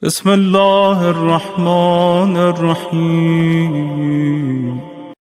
بسم اللہ الرحمن الرحیم۔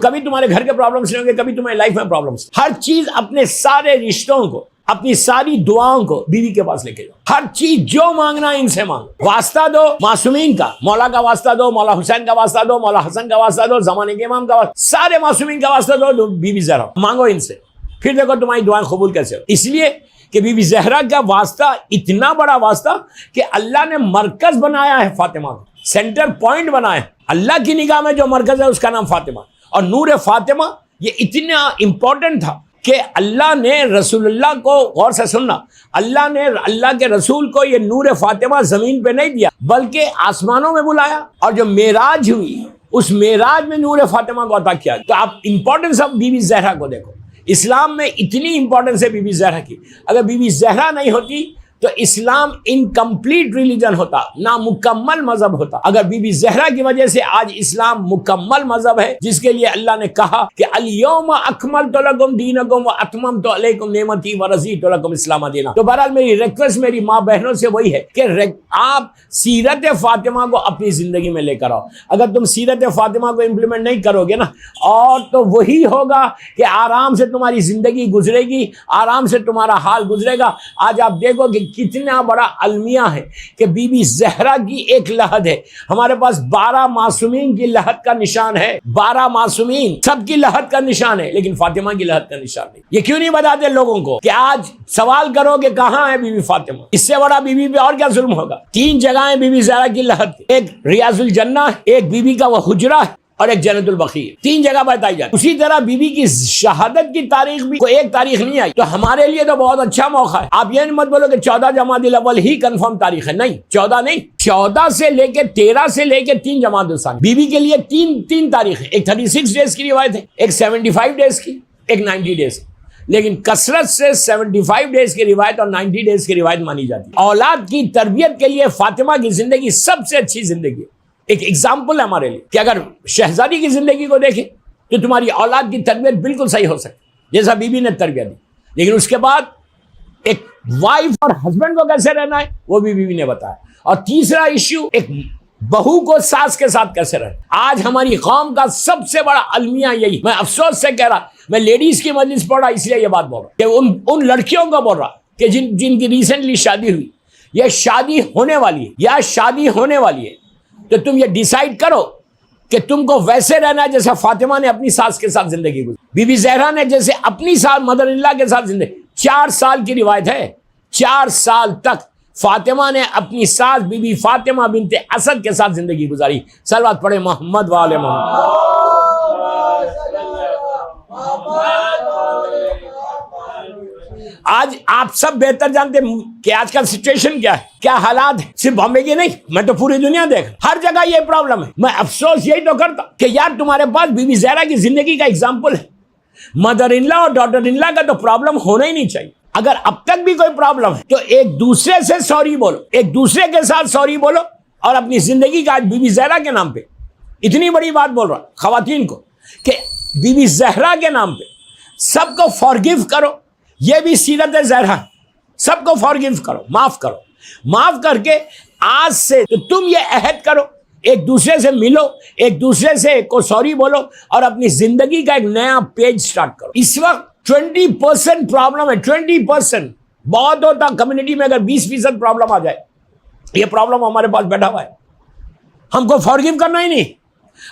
کبھی تمہارے گھر کے پرابلمس نہیں ہوں گے، کبھی تمہاری لائف میں پرابلمس۔ ہر چیز اپنے سارے رشتوں کو، اپنی ساری دعاؤں کو بیوی کے پاس لے کے جاؤ۔ ہر چیز جو مانگنا ہے ان سے مانگو۔ واسطہ دو معصومین کا، مولا کا واسطہ دو، مولا حسین کا واسطہ دو، مولا حسن کا واسطہ دو، زمانے کے امام کا واسطہ، سارے معصومین کا واسطہ دو، بی بی زہرا مانگو ان سے، پھر دیکھو تمہاری دعائیں قبول کیسے ہو۔ اس لیے کہ بی بی زہرا کا واسطہ اتنا بڑا واسطہ کہ اللہ نے مرکز بنایا ہے فاطمہ کو، سینٹر پوائنٹ بنایا ہے۔ اللہ کی نگاہ میں جو مرکز ہے اس کا نام فاطمہ، اور نور فاطمہ یہ اتنا امپورٹنٹ تھا کہ اللہ نے رسول اللہ کو، غور سے سننا، اللہ نے اللہ کے رسول کو یہ نور فاطمہ زمین پہ نہیں دیا بلکہ آسمانوں میں بلایا، اور جو معراج ہوئی اس معراج میں نور فاطمہ کو عطا کیا۔ تو آپ importance of Bibi Zahra کو دیکھو، اسلام میں اتنی امپورٹنس ہے بی بی زہرا کی۔ اگر بی بی زہرا نہیں ہوتی تو اسلام انکمپلیٹ ریلیجن ہوتا، نامکمل مذہب ہوتا۔ اگر بی بی زہرا کی وجہ سے آج اسلام مکمل مذہب ہے، جس کے لیے اللہ نے کہا کہ الیوم اکملت لکم دینکم واتممت علیکم نعمتی ورضیت لکم اسلام دینا۔ تو بہرحال میری ریکویسٹ میری ماں بہنوں سے وہی ہے کہ آپ سیرت فاطمہ کو اپنی زندگی میں لے کر آؤ۔ اگر تم سیرت فاطمہ کو امپلیمنٹ نہیں کرو گے نا، اور تو وہی ہوگا کہ آرام سے تمہاری زندگی گزرے گی، آرام سے تمہارا حال گزرے گا۔ آج آپ دیکھو کہ کتنا بڑا المیہ ہے کہ بی بی زہرا کی ایک لحد ہے۔ ہمارے پاس 12 معصومین کی لحد کا نشان ہے، 12 معصومین سب کی لحد کا نشان ہے، لیکن فاطمہ کی لحد کا نشان نہیں۔ یہ کیوں نہیں بتاتے لوگوں کو کہ آج سوال کرو کہ کہاں ہے بی بی فاطمہ؟ اس سے بڑا بی بی پہ اور کیا ظلم ہوگا؟ 3 جگہیں بی بی زہرا کی لحد، ایک ریاض الجنہ، ایک بی بی کا وہ حجرہ ہے، اور ایک جنت البقیع، 3 جگہ بتائی جاتی۔ اسی طرح بی بی کی شہادت کی تاریخ بھی کوئی ایک تاریخ نہیں آئی، تو ہمارے لیے تو بہت اچھا موقع ہے۔ آپ یہ مت بولو کہ 14 جمادی الاول ہی کنفرم تاریخ ہے، نہیں، 14 نہیں، 14 سے لے کے 13 سے لے کے 3 جمادی الثانی۔ بی بی کے لیے تین تاریخ ہے، ایک 36 ڈیز کی روایت ہے، ایک 75 ڈیز کی، ایک 90 ڈیز کی، لیکن کثرت سے 75 ڈیز کی روایت اور 90 ڈیز کی روایت مانی جاتی ہے۔ اولاد کی تربیت کے لیے فاطمہ کی زندگی سب سے اچھی زندگی ہے، ایک ایگزامپل ہے ہمارے لیے کہ اگر شہزادی کی زندگی کو دیکھیں تو تمہاری اولاد کی تربیت بالکل صحیح ہو سکتی جیسا بی بی نے تربیت دی، لیکن اس کے بعد ایک وائف اور ہسبینڈ کو کیسے رہنا ہے وہ بھی بی بی نے بتایا۔ اور تیسرا ایشو، ایک بہو کو ساس کے ساتھ کیسے رہنا۔ آج ہماری قوم کا سب سے بڑا المیہ یہی، میں افسوس سے کہہ رہا، میں لیڈیز کی مجلس پڑھ رہا اس لیے یہ بات بول رہا کہ ان لڑکیوں کو بول رہا کہ جن کی ریسنٹلی شادی ہوئی، یا شادی ہونے والی ہے، یا شادی ہونے والی ہے، تو تم یہ ڈیسائیڈ کرو کہ تم کو ویسے رہنا ہے جیسا فاطمہ نے اپنی ساس کے ساتھ زندگی گزاری، بی بی زہرا نے جیسے اپنی ساس مدر اللہ کے ساتھ زندگی۔ 4 سال کی روایت ہے، 4 سال تک فاطمہ نے اپنی ساس بی بی فاطمہ بنت اسد کے ساتھ زندگی گزاری۔ صلوات پڑھے محمد وآل محمد۔ آج آپ سب بہتر جانتے ہیں کہ آج کل سچویشن کیا ہے، کیا حالات ہے، صرف بامبے کی نہیں، میں تو پوری دنیا دیکھ، ہر جگہ یہ پرابلم ہے۔ میں افسوس یہی تو کرتا کہ یار تمہارے پاس بی بی زہرا کی زندگی کا ایگزامپل ہے۔ مدر ان لا اور ڈاٹر ان لا کا تو پرابلم ہونا ہی نہیں چاہیے۔ اگر اب تک بھی کوئی پرابلم ہے تو ایک دوسرے سے سوری بولو، ایک دوسرے کے ساتھ سوری بولو، اور اپنی زندگی کا آج بی بی زہرا کے نام پہ اتنی بڑی بات بول رہا خواتین کو کہ بی بی زہرا کے نام پہ سب کو فارگیو کرو۔ یہ بھی سیرت زہرا، سب کو فارگیو کرو، معاف کرو، معاف کر کے آج سے تو تم یہ عہد کرو، ایک دوسرے سے ملو، ایک دوسرے سے کو سوری بولو، اور اپنی زندگی کا ایک نیا پیج سٹارٹ کرو۔ اس وقت 20% پرابلم ہے، 20% بہت ہوتا کمیونٹی میں اگر 20% پرابلم آ جائے، یہ پرابلم ہمارے پاس بیٹھا ہوا ہے، ہم کو فارگیو کرنا ہی نہیں۔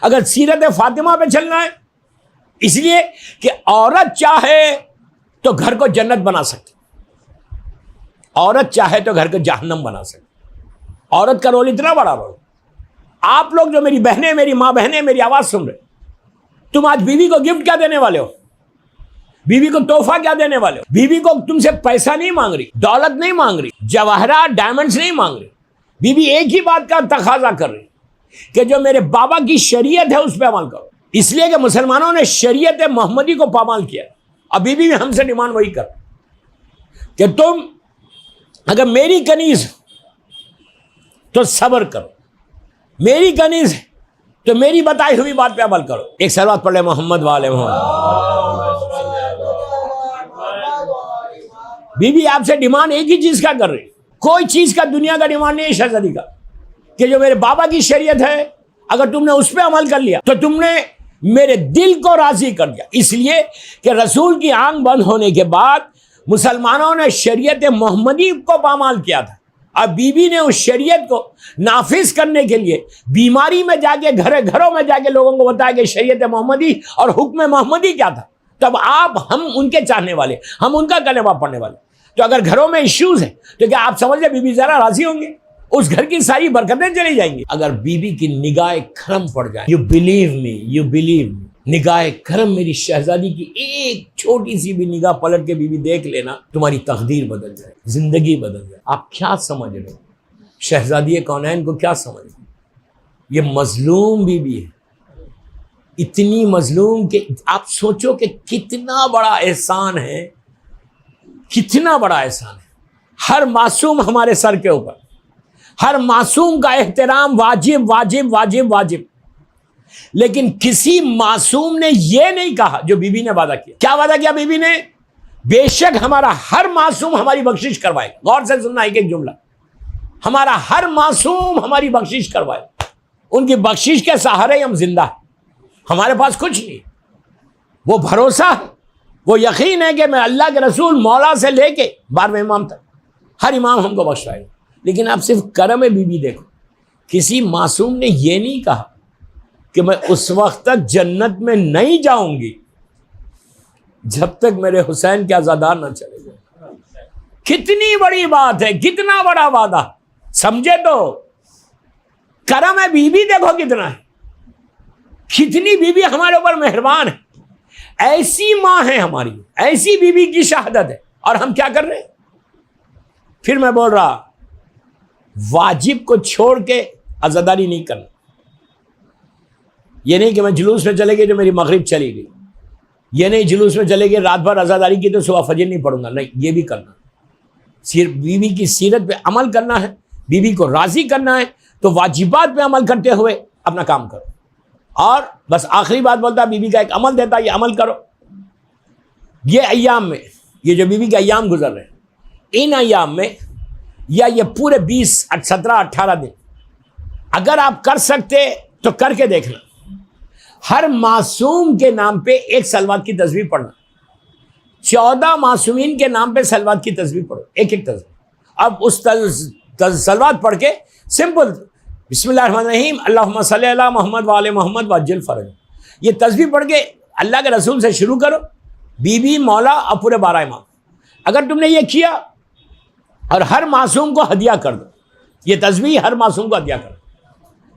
اگر سیرت فاطمہ پہ چلنا ہے، اس لیے کہ عورت چاہے تو گھر کو جنت بنا سکتی، عورت چاہے تو گھر کو جہنم بنا سکتی۔ عورت کا رول اتنا بڑا رول۔ آپ لوگ جو میری بہنیں، میری ماں بہنیں میری آواز سن رہے، تم آج بیوی کو گفٹ کیا دینے والے ہو؟ بیوی کو تحفہ کیا دینے والے ہو؟ بیوی کو تم سے پیسہ نہیں مانگ رہی، دولت نہیں مانگ رہی، جواہرات ڈائمنڈز نہیں مانگ رہی۔ بیوی ایک ہی بات کا تقاضا کر رہی کہ جو میرے بابا کی شریعت ہے اس پہ عمل کرو، اس لیے کہ مسلمانوں نے شریعت محمدی کو پامال کیا۔ ابھی بھی ہم سے ڈیمانڈ وہی کر کہ تم اگر میری کنیز تو صبر کرو، میری کنیز تو میری بتائی ہوئی بات پہ عمل کرو۔ ایک صلوات پڑھ لے محمد وآل محمد۔ بی بی آپ سے ڈیمانڈ ایک ہی چیز کا کر رہی، کوئی چیز کا دنیا کا ڈیمانڈ نہیں ہے شہزادی کا، کہ جو میرے بابا کی شریعت ہے اگر تم نے اس پہ عمل کر لیا تو تم نے میرے دل کو راضی کر دیا. اس لیے کہ رسول کی آنکھ بند ہونے کے بعد مسلمانوں نے شریعت محمدی کو پامال کیا تھا. اب بی بی نے اس شریعت کو نافذ کرنے کے لیے بیماری میں جا کے گھروں میں جا کے لوگوں کو بتایا کہ شریعت محمدی اور حکم محمدی کیا تھا. تب ہم ان کے چاہنے والے, ہم ان کا کلمہ پڑھنے والے. تو اگر گھروں میں ایشوز ہیں تو کیا آپ سمجھ لیں بی بی ذرا راضی ہوں گے؟ اس گھر کی ساری برکتیں چلی جائیں گی. اگر بی بی کی نگاہ کرم پڑ جائے, یو بلیو می, نگاہ کرم میری شہزادی کی ایک چھوٹی سی بھی نگاہ پلٹ کے بی بی دیکھ لینا, تمہاری تقدیر بدل جائے, زندگی بدل جائے. آپ کیا سمجھ رہے ہو شہزادی کونین کو؟ کیا سمجھ رہے ہو؟ یہ مظلوم بی بی ہے, اتنی مظلوم کہ آپ سوچو کہ کتنا بڑا احسان ہے, کتنا بڑا احسان ہے. ہر معصوم ہمارے سر کے اوپر, ہر معصوم کا احترام واجب واجب واجب واجب. لیکن کسی معصوم نے یہ نہیں کہا جو بی بی نے وعدہ کیا. کیا وعدہ کیا بی بی نے؟ بے شک ہمارا ہر معصوم ہماری بخشش کروائے. غور سے سننا ایک ایک جملہ, ہمارا ہر معصوم ہماری بخشش کروائے. ان کی بخشش کے سہارے ہم زندہ ہیں, ہمارے پاس کچھ نہیں. وہ بھروسہ ہے, وہ یقین ہے کہ میں اللہ کے رسول مولا سے لے کے 12ویں امام تک ہر امام ہم کو بخشائے گا. لیکن آپ صرف کرم بی بی دیکھو, کسی معصوم نے یہ نہیں کہا کہ میں اس وقت تک جنت میں نہیں جاؤں گی جب تک میرے حسین کے عزادار نہ چلے جائیں. کتنی بڑی بات ہے, کتنا بڑا وعدہ, سمجھے تو کرم ہے. بی بی دیکھو کتنا ہے, کتنی بی بی ہمارے اوپر مہربان ہے. ایسی ماں ہے ہماری, ایسی بی بی کی شہادت ہے, اور ہم کیا کر رہے ہیں؟ پھر میں بول رہا واجب کو چھوڑ کے عزاداری نہیں کرنا. یہ نہیں کہ میں جلوس میں چلے گئی تو میری مغرب چلی گئی, یہ نہیں جلوس میں چلے گئی رات بھر عزاداری کی تو صبح فجر نہیں پڑھوں گا, نہیں. یہ بھی کرنا, صرف بیوی کی سیرت پہ عمل کرنا ہے, بیوی کو راضی کرنا ہے تو واجبات پہ عمل کرتے ہوئے اپنا کام کرو. اور بس آخری بات بولتا, بیوی کا ایک عمل دیتا, یہ عمل کرو. یہ ایام میں, یہ جو بیوی کے ایام گزر رہے ہیں, ان ایام میں یا یہ پورے 20 17 18 دن اگر آپ کر سکتے تو کر کے دیکھنا. ہر معصوم کے نام پہ ایک صلوات کی تسبیح پڑھنا. 14 معصومین کے نام پہ صلوات کی تسبیح پڑھو, ایک ایک تسبیح. اب اس صلوات پڑھ کے سمپل بسم اللہ الرحمن الرحیم اللہم صلی علی محمد وآل محمد وعجل فرج, یہ تسبیح پڑھ کے اللہ کے رسول سے شروع کرو, بی بی, مولا اور پورے 12 امام. اگر تم نے یہ کیا اور ہر معصوم کو ہدیہ کر دو, یہ تسبیح ہر معصوم کو ہدیہ کر دو,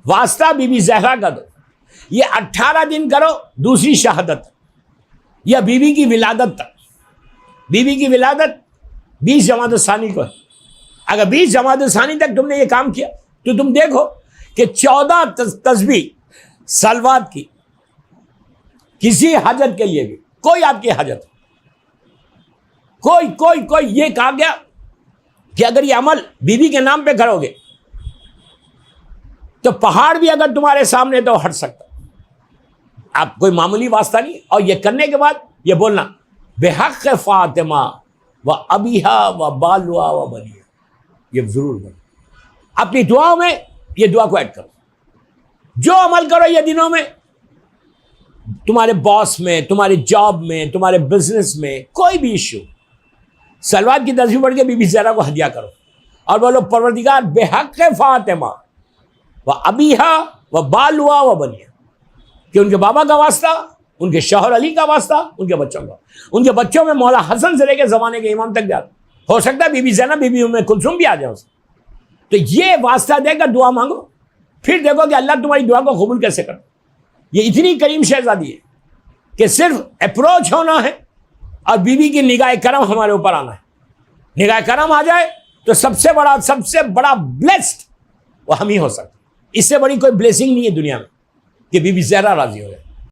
واسطہ بی بی زہرا کا دو, یہ 18 دن کرو دوسری شہادت یا بیوی کی ولادت تک. بیوی کی ولادت 20 جمادی الثانی کو ہے. اگر 20 جمادی الثانی تک تم نے یہ کام کیا تو تم دیکھو کہ 14 تسبیح صلوات کی کسی حاجت کے لیے بھی, کوئی آپ کی حاجت کوئی یہ کہا گیا کہ اگر یہ عمل بیوی کے نام پہ کرو گے تو پہاڑ بھی اگر تمہارے سامنے تو ہٹ سکتا. آپ کوئی معمولی واسطہ نہیں. اور یہ کرنے کے بعد یہ بولنا بحق فاطمہ و ابیہا و بالوا و بنیہا, یہ ضرور بولنا. اپنی دعاؤں میں یہ دعا کو ایڈ کرو. جو عمل کرو یہ دنوں میں, تمہارے باس میں, تمہارے جاب میں, تمہارے بزنس میں کوئی بھی ایشو, صلوات کی تسبیح پڑھ کے بی بی زہرا کو ہدیہ کرو اور بولو پروردگار بحق فاطمہ و ابیہا و بالوا و بنیہا, کہ ان کے بابا کا واسطہ, ان کے شوہر علی کا واسطہ, ان کے بچوں کا, ان کے بچوں میں مولا حسن سے لے کے زمانے کے امام تک جاتا. ہو سکتا ہے بی بی زینب, بی بی ام کلثوم بھی آ جائے اس. تو یہ واسطہ دے کر دعا مانگو, پھر دیکھو کہ اللہ تمہاری دعا کو قبول کیسے کرتا. یہ اتنی کریم شہزادی ہے کہ صرف اپروچ ہونا ہے اور بیوی کی نگاہ کرم ہمارے اوپر آنا ہے. نگاہ کرم آ جائے تو سب سے بڑا بلیسڈ وہ ہم ہی ہو سکتا. اس سے بڑی کوئی بلیسنگ نہیں ہے دنیا میں کہ بی بی زہرا راضی ہو جائے.